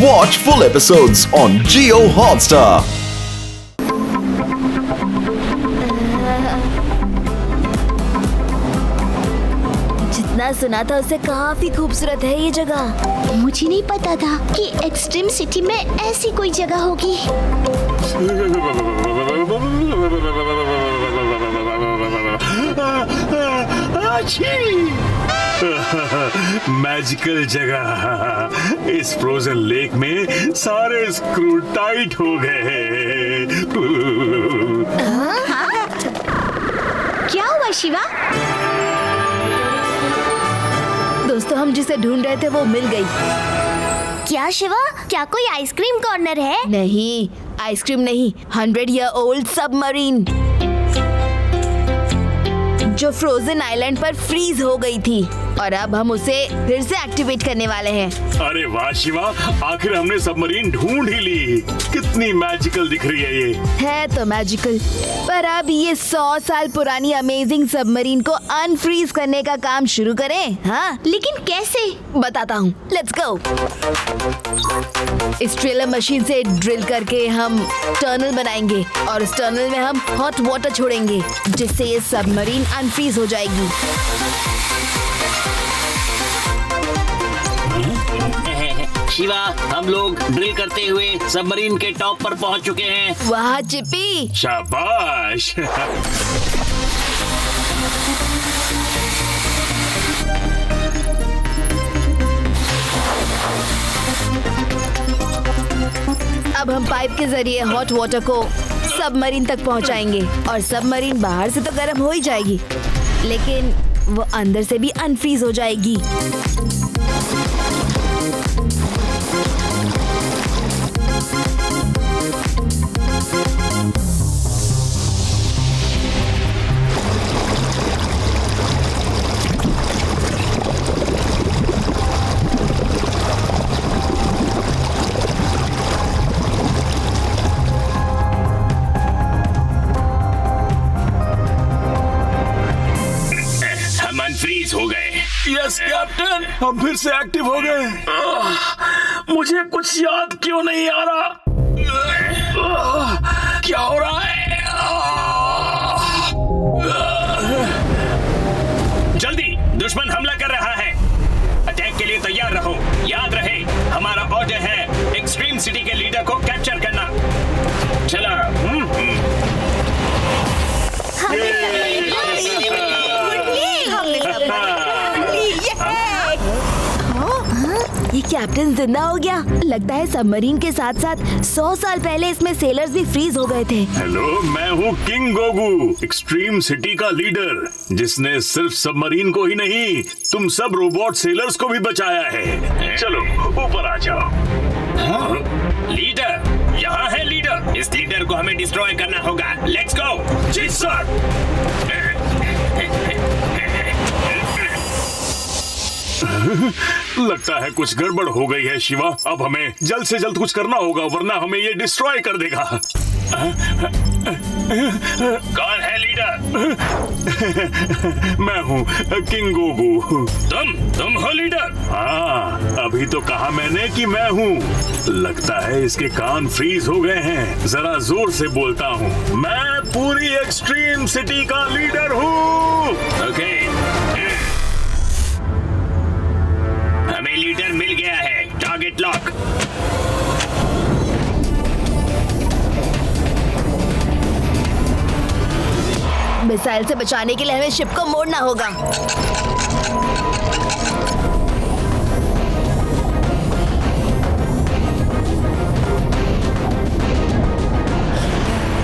Watch full episodes on Jio Hotstar. जितना सुना था उससे काफी खूबसूरत है ये जगह। मुझे नहीं पता था कि एक्सट्रीम सिटी में ऐसी कोई जगह होगी। मैजिकल जगह। इस फ्रोजन लेक में सारे स्क्रू टाइट हो गए। क्या हुआ शिवा? दोस्तों हम जिसे ढूंढ रहे थे वो मिल गई। क्या शिवा? क्या कोई आइसक्रीम कॉर्नर है? नहीं, आइसक्रीम नहीं, 100 ईयर ओल्ड सबमरीन जो फ्रोजन आइलैंड पर फ्रीज हो गई थी और अब हम उसे फिर से एक्टिवेट करने वाले हैं। अरे वाह शिवा, आखिर हमने सबमरीन ढूंढ ही ली। कितनी मैजिकल दिख रही है ये। है तो मैजिकल, पर अब ये 100 साल पुरानी अमेजिंग सबमरीन को अनफ्रीज करने का काम शुरू करें। हाँ, लेकिन कैसे? बताता हूँ, लेट्स गो। इस ड्रिलर मशीन से ड्रिल करके हम टनल बनाएंगे और उस टनल में हम हॉट वाटर छोड़ेंगे जिससे ये सबमरीन अनफ्रीज हो जाएगी। शिवा, हम लोग ड्रिल करते हुए सबमरीन के टॉप पर पहुंच चुके हैं। वाह चिप्पी, शाबाश। अब हम पाइप के जरिए हॉट वाटर को सबमरीन तक पहुंचाएंगे और सबमरीन बाहर से तो गर्म हो ही जाएगी, लेकिन वो अंदर से भी अनफ्रीज हो जाएगी। फ्रीज हो गए। यस कैप्टन, हम फिर से एक्टिव हो गए। मुझे कुछ याद क्यों नहीं आ रहा? क्या हो रहा है? जल्दी, दुश्मन हमला कर रहा है। अटैक के लिए तैयार रहो। याद रहे, हमारा ऑर्डर है एक्सट्रीम सिटी के लीडर को कैप्चर करना। चलो। ये कैप्टन जिंदा हो गया। लगता है सबमरीन के साथ साथ 100 साल पहले इसमें सेलर्स भी फ्रीज हो गए थे। हेलो, मैं हूँ किंग गोगू, एक्सट्रीम सिटी का लीडर, जिसने सिर्फ सबमरीन को ही नहीं, तुम सब रोबोट सेलर्स को भी बचाया है। चलो ऊपर आ जाओ। लीडर, यहाँ है लीडर। इस लीडर को हमें डिस्ट्रॉय करना होगा। Let's go. जी सर। लगता है कुछ गड़बड़ हो गई है शिवा। अब हमें जल्द से जल्द कुछ करना होगा, वरना हमें ये डिस्ट्रॉय कर देगा। कौन है लीडर? मैं हूँ किंग गोगू। तुम हो लीडर? हाँ, अभी तो कहा मैंने कि मैं हूँ। लगता है इसके कान फ्रीज हो गए हैं। जरा जोर से बोलता हूँ, मैं पूरी एक्सट्रीम सिटी का लीडर हूँ। ओके, हमें लीडर मिल गया है। Target lock. मिसाइल से बचाने के लिए हमें शिप को मोड़ना होगा।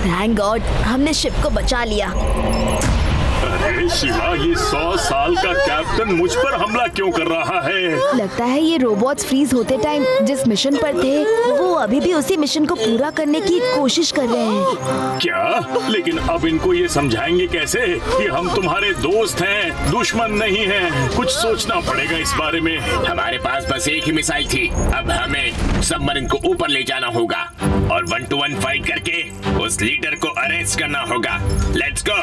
थैंक गॉड, हमने शिप को बचा लिया। अरे शिवा, ये 100 साल का कैप्टन मुझ पर हमला क्यों कर रहा है? लगता है ये रोबोट्स फ्रीज होते टाइम जिस मिशन पर थे, वो अभी भी उसी मिशन को पूरा करने की कोशिश कर रहे हैं। क्या? लेकिन अब इनको ये समझाएंगे कैसे कि हम तुम्हारे दोस्त हैं, दुश्मन नहीं हैं? कुछ सोचना पड़ेगा इस बारे में। हमारे पास बस एक ही मिसाइल थी। अब हमें सबमरीन को ऊपर ले जाना होगा और 1 to 1 फाइट करके उस लीडर को अरेस्ट करना होगा। लेट्स गो।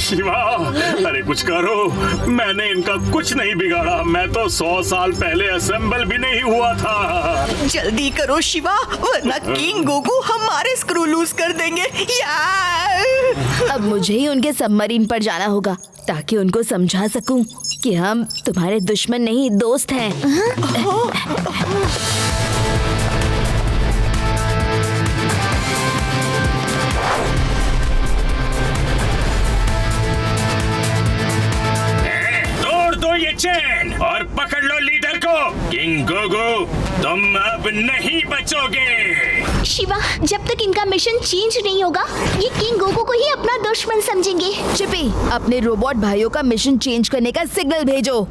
शिवा, अरे कुछ करो, मैंने इनका कुछ नहीं बिगाड़ा। मैं तो 100 साल पहले असेंबल भी नहीं हुआ था। जल्दी करो शिवा, वरना किंग गोगू हमारे स्क्रू लूज कर देंगे। अब मुझे ही उनके सबमरीन पर जाना होगा ताकि उनको समझा सकूं कि हम तुम्हारे दुश्मन नहीं दोस्त हैं। तोड़ दो ये चेन और पकड़ लो लीडर को। किंग गोगू, तुम अब नहीं बचोगे। शिवा, जब तक इनका मिशन चेंज नहीं होगा, ये किंग गोगू को ही अपना दुश्मन समझेंगे। चिपी, अपने रोबोट भाइयों का मिशन चेंज करने का सिग्नल भेजो।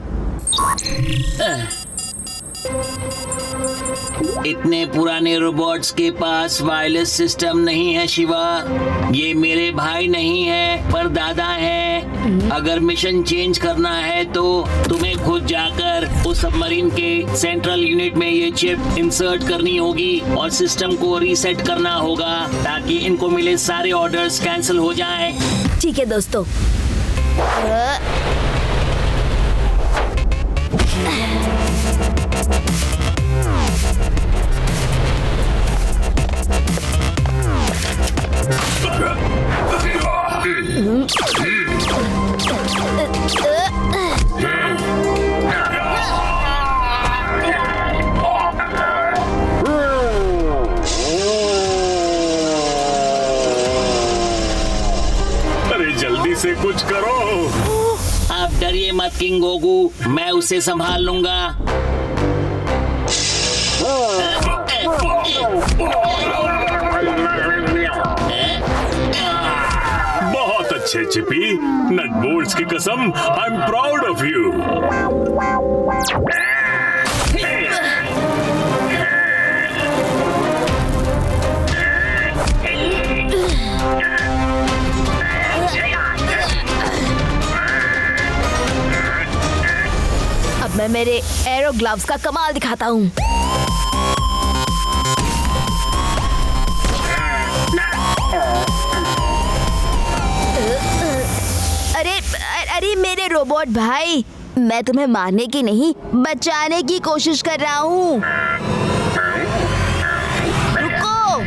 इतने पुराने रोबोट्स के पास वायरलेस सिस्टम नहीं है शिवा। ये मेरे भाई नहीं है पर दादा हैं। अगर मिशन चेंज करना है तो तुम्हें खुद जाकर उस सबमरीन के सेंट्रल यूनिट में ये चिप इंसर्ट करनी होगी और सिस्टम को रीसेट करना होगा ताकि इनको मिले सारे ऑर्डर्स कैंसिल हो जाएं। ठीक है दोस्तों। अरे जल्दी से कुछ करो। आप डरिए मत किंग गोगू, मैं उसे संभाल लूंगा। बहुत अच्छे चिपी, नट बोल्ट्स की कसम, I am proud of you. अब मैं मेरे एरो ग्लव्स का कमाल दिखाता हूँ। अरे मेरे रोबोट भाई, मैं तुम्हें मारने की नहीं बचाने की कोशिश कर रहा हूँ। रुको।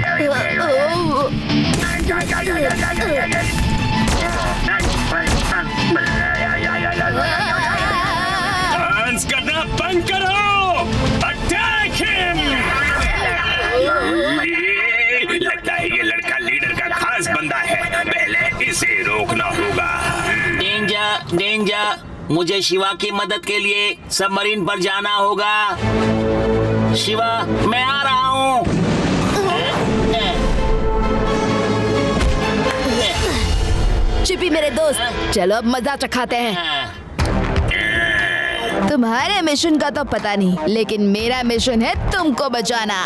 डांस करना बंद करो। Attack him. लगता है ये लड़का लीडर का खास बंदा है, पहले इसे रोकना होगा। डेंजर डेंजर, मुझे शिवा की मदद के लिए सबमरीन पर जाना होगा। शिवा, मैं आ रहा हूँ। चिपी मेरे दोस्त, चलो अब मजा चखाते हैं। तुम्हारे मिशन का तो पता नहीं, लेकिन मेरा मिशन है तुमको बचाना।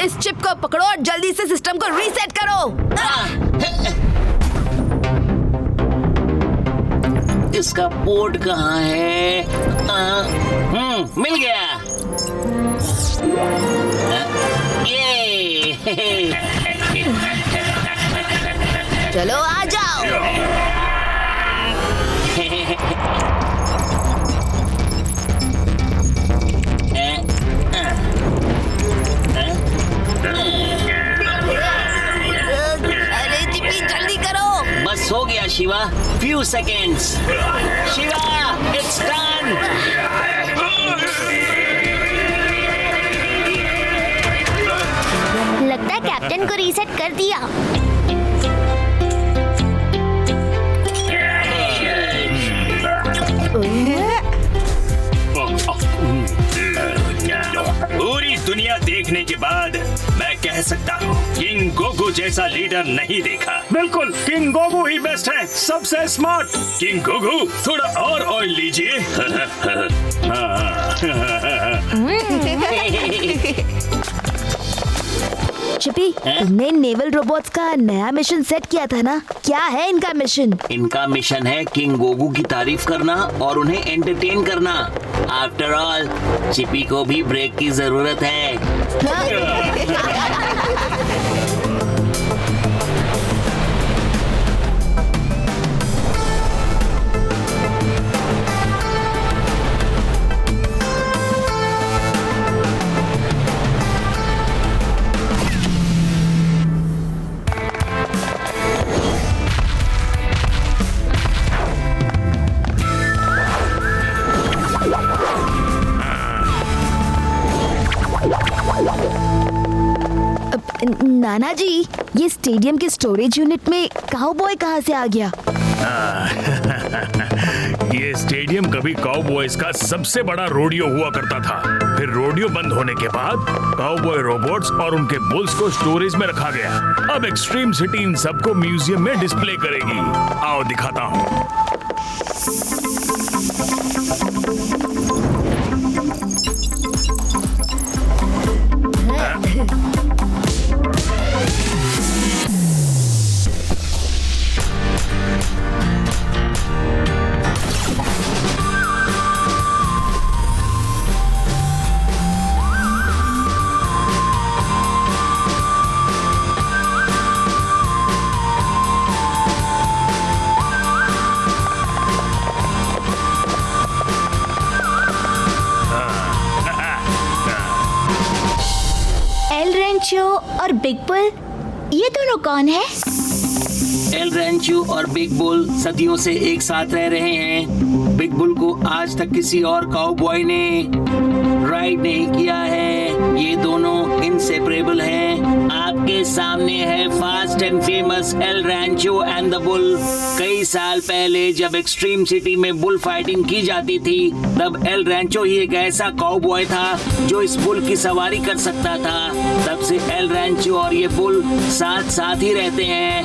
इस चिप को पकड़ो और जल्दी से सिस्टम को रीसेट करो। इसका पोर्ट कहाँ है? मिल गया। ये चलो आ जाओ। अरे चिपी जल्दी करो। बस हो गया Shiva, few seconds. Shiva, it's done. लगता है कैप्टन को रीसेट कर दिया। पूरी दुनिया देखने के बाद मैं कह सकता हूँ किंग गोगू जैसा लीडर नहीं देखा। बिल्कुल किंग गोगू ही बेस्ट है, सबसे स्मार्ट। किंग गोगू थोड़ा और ऑयल लीजिए। चिपी, तुमने नेवल रोबोट्स का नया मिशन सेट किया था ना? क्या है इनका मिशन? इनका मिशन है किंग गोगू की तारीफ करना और उन्हें एंटरटेन करना। आफ्टर ऑल चिपी को भी ब्रेक की जरूरत है। नाना जी, ये स्टेडियम के स्टोरेज यूनिट में काउबॉय कहाँ से आ गया? ये स्टेडियम कभी काउबॉयज का सबसे बड़ा रोडियो हुआ करता था। फिर रोडियो बंद होने के बाद काउबॉय रोबोट्स और उनके बुल्स को स्टोरेज में रखा गया। अब एक्सट्रीम सिटी इन सबको म्यूजियम में डिस्प्ले करेगी। आओ दिखाता हूँ। और बिग बुल, ये दोनों कौन है? एल रेंचो और बिग बुल सदियों से एक साथ रह रहे हैं। बिग बुल को आज तक किसी और काउबॉय ने राइड नहीं किया है। ये दोनों इनसेपरेबल हैं। आपके सामने है fast and famous L Rancho and the bull. कई साल पहले जब एक्सट्रीम सिटी में बुल फाइटिंग की जाती थी, तब एल रेंचो ही एक ऐसा काउबॉय था जो इस बुल की सवारी कर सकता था। तब से एल रेंचो और ये बुल साथ साथ ही रहते हैं।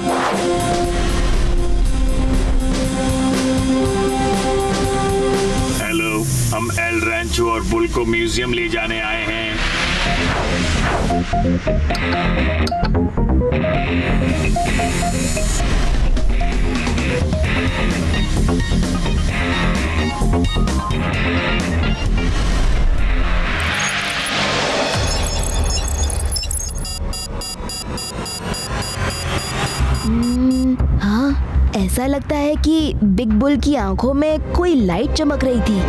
हेलो, हम एल रेंचो और बुल को म्यूजियम ले जाने आए हैं। हाँ, ऐसा लगता है कि बिग बुल की आंखों में कोई लाइट चमक रही थी।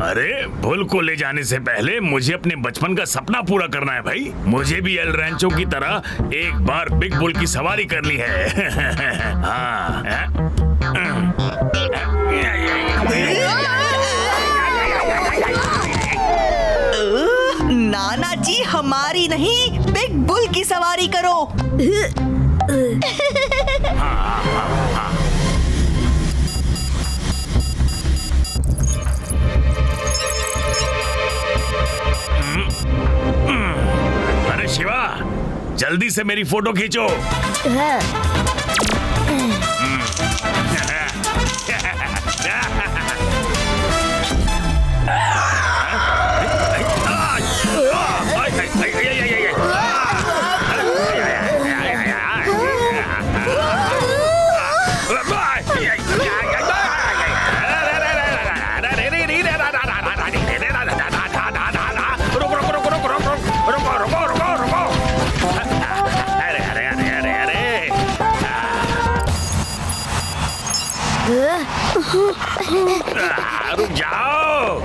अरे, बुल को ले जाने से पहले मुझे अपने बचपन का सपना पूरा करना है भाई। मुझे भी एल रेंचो की तरह एक बार बिग बुल की सवारी करनी है। हाँ, नाना जी, हमारी नहीं, बिग बुल की सवारी करो। अरे शिवा, जल्दी से मेरी फोटो खींचो। रुक जाओ।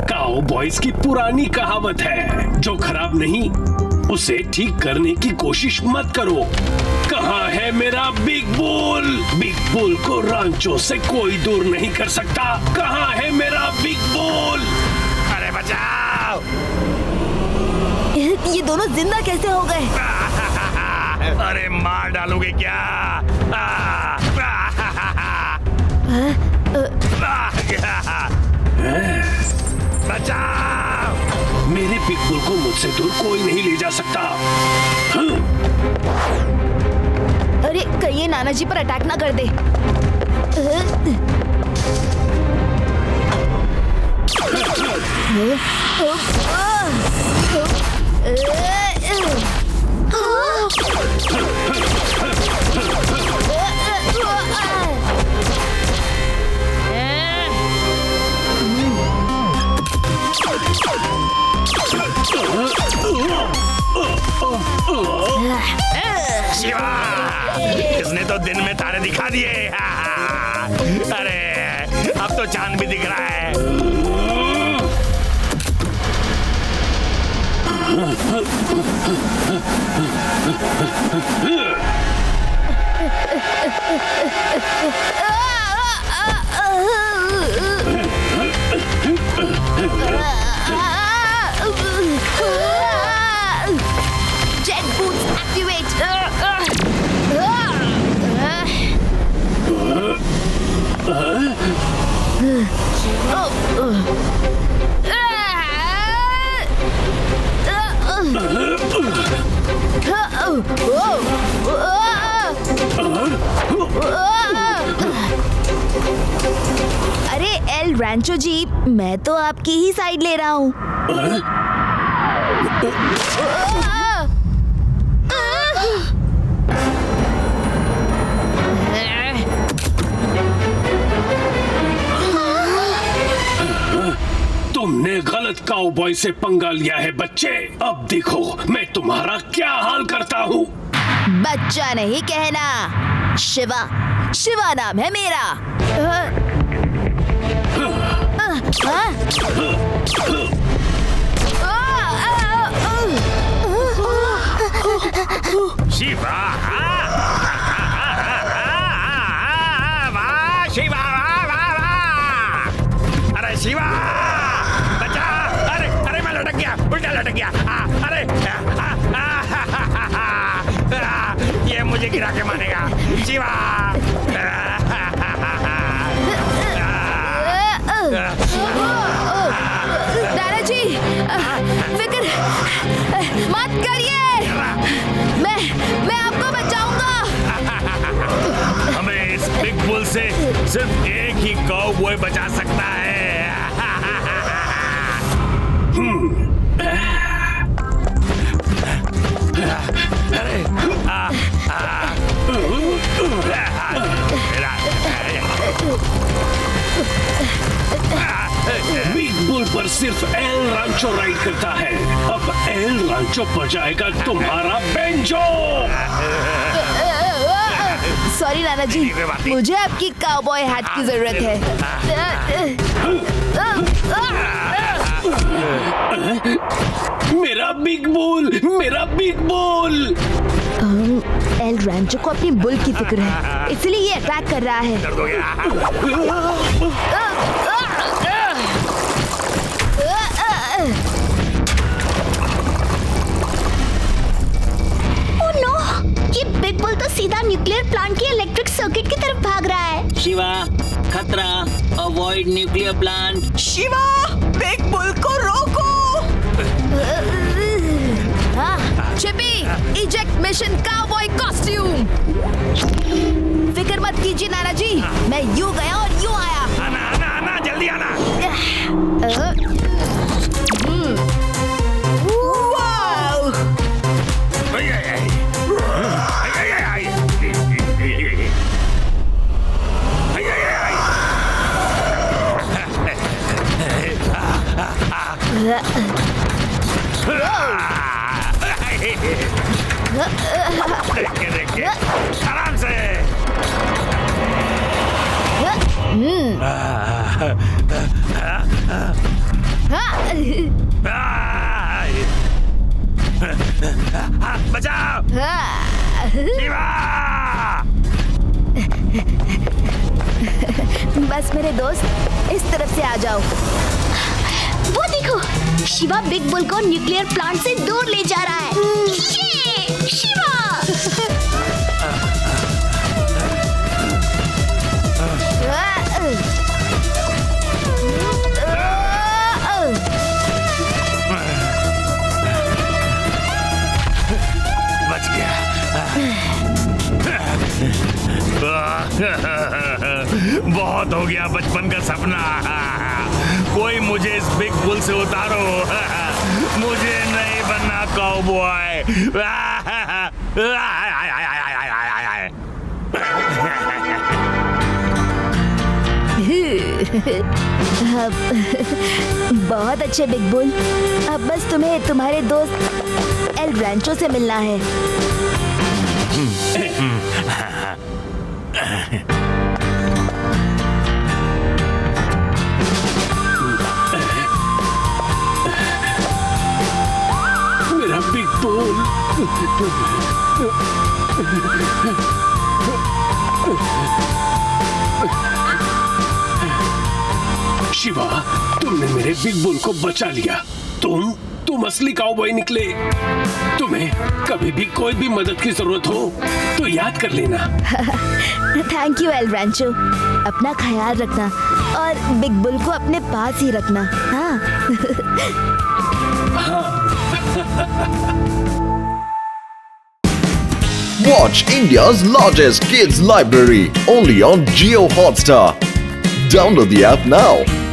काउबॉयज की पुरानी कहावत है, जो खराब नहीं उसे ठीक करने की कोशिश मत करो। कहाँ है मेरा बिग बुल? बिग बुल को रांचो से कोई दूर नहीं कर सकता। कहाँ है मेरा बिग बुल? अरे बचाओ! ये दोनों जिंदा कैसे हो गए? अरे मार डालोगे क्या? बचाओ! मेरे बिग बुल को मुझसे दूर कोई नहीं ले जा सकता। अरे कहीं ये नाना जी पर अटैक ना कर दे। शिवा, इसने तो दिन में तारे दिखा दिए। अरे अब तो चांद भी दिख रहा है। Jet boots activate. अरे एल रैंचो जी, मैं तो आपकी ही साइड ले रहा हूँ। तुमने गलत काउबॉय से पंगा लिया है बच्चे। अब देखो मैं तुम्हारा क्या हाल करता हूँ। बच्चा नहीं कहना, शिवा, शिवा नाम है मेरा। शिवा, वाह शिवा, वाह वाह। अरे शिवा, बचा। अरे अरे मैं लटक गया, उल्टा लटक गया। अरे ये मुझे गिरा के मानेगा। शिवा, दादा जी, फिक्र मत करिए, मैं आपको बचाऊंगा। हमें इस बिग बुल से सिर्फ एक ही काउबॉय बचा सकता है। बिग बुल पर सिर्फ एल रांचो राइड करता है। अब एल रांचो बजाएगा तुम्हारा बेंजो। सॉरी नाना जी, मुझे आपकी काउबॉय हैट की जरूरत है। मेरा बिग बुल, मेरा बिग बुल। एल रैंचो को अपनी बुल की फिक्र है, इसलिए ये अटैक कर रहा है। ओह नो, ये बिग बुल तो सीधा न्यूक्लियर प्लांट की इलेक्ट्रिक सर्किट की तरफ भाग रहा है। शिवा, खतरा, avoid nuclear plant. Shiva, big bull को रोको। Chipi, eject mission cowboy costume. फिक्र मत कीजिए नाना जी, मैं यूं गया और यूं आया। आना आना आना, जल्दी आना। वाओ! देखिए, आराम से। बचाओ शिवा। बस मेरे दोस्त, इस तरफ से आ जाओ। वो देखो, शिवा बिग बुल को न्यूक्लियर प्लांट से दूर ले जा रहा है। ये शिवा! बच गया। बहुत हो गया बचपन का सपना। कोई मुझे इस बिग बुल से उतारो। मुझे नहीं बनना काउबॉय। बहुत अच्छे बिग बुल। अब बस तुम्हें तुम्हारे दोस्त एल ब्रांचो से मिलना है। मेरा बिग बुल। शिवा, तुमने मेरे बिग बुल को बचा लिया। तुम असली काउबॉय निकले। तुम्हें कभी भी कोई भी मदद की जरूरत हो तो याद कर लेना। थैंक यू एल ब्रांचो। अपना ख्याल रखना और बिग बुल को अपने पास ही रखना। हाँ। Watch India's largest kids library only on Jio Hotstar. Download the app now.